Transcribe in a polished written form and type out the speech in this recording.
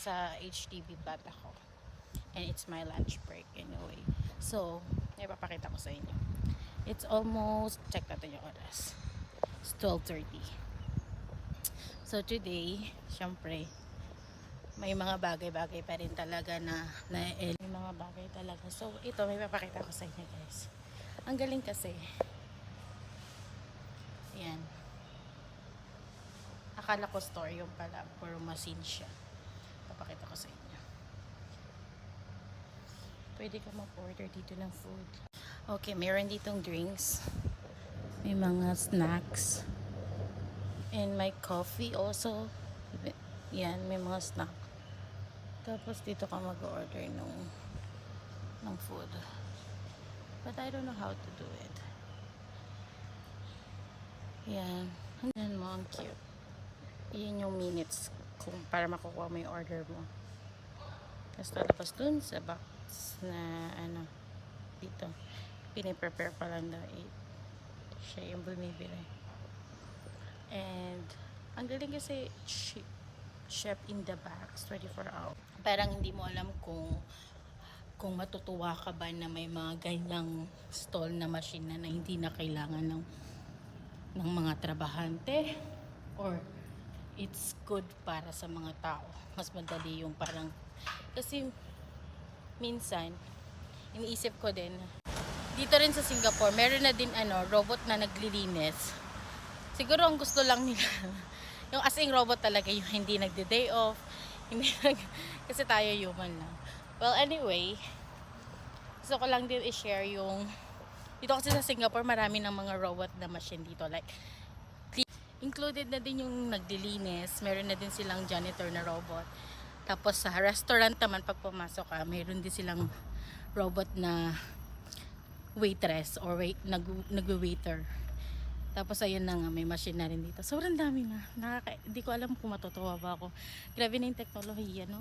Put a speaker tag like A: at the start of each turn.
A: nasa HDB bat ako. And it's my lunch break anyway. So, ipapakita ko sa inyo. It's almost, check natin yung oras. It's 12:30. So today, syempre, may mga bagay-bagay pa rin talaga may mga bagay talaga. So ito, may papakita ko sa inyo guys. Ang galing kasi. Yan. Akala ko store yung pala, pero machine siya. Papakita ko sa inyo. Pwede ka mag-order dito ng food. Okay, meron ditong drinks. May mga snacks. And my coffee also. Yan, may mga snack. Tapos dito ka mag-order ng food. But I don't know how to do it. Yan. Yan mo, ang cute. Yan yung minutes para makukuha mo yung order mo. Tapos lalabas dun sa box na dito. Piniprepare pa lang daw. Siya yung bumibili. And ang galing kasi chef in the box 24 hours. Parang hindi mo alam kung matutuwa ka ba na may mga ganyang stall na machine na hindi na kailangan ng mga trabahante, or it's good para sa mga tao. Mas madali yung parang, kasi minsan iniisip ko din dito rin sa Singapore meron na din robot na naglilinis. Siguro ang gusto lang nila yung as in robot talaga, yung hindi nagde-day off, kasi tayo human lang. Well, anyway, gusto ko lang din i-share yung dito kasi sa Singapore marami ng mga robot na machine dito, like included na din yung naglilinis, meron na din silang janitor na robot. Tapos sa restaurant naman pag pumasok ka, meron din silang robot na waitress or nag-waiter. Tapos ayun na nga, may machine na rin dito. Sobrang dami na. Hindi ko alam kung matutuwa ba ako. Grabe na yung teknolohiya, no?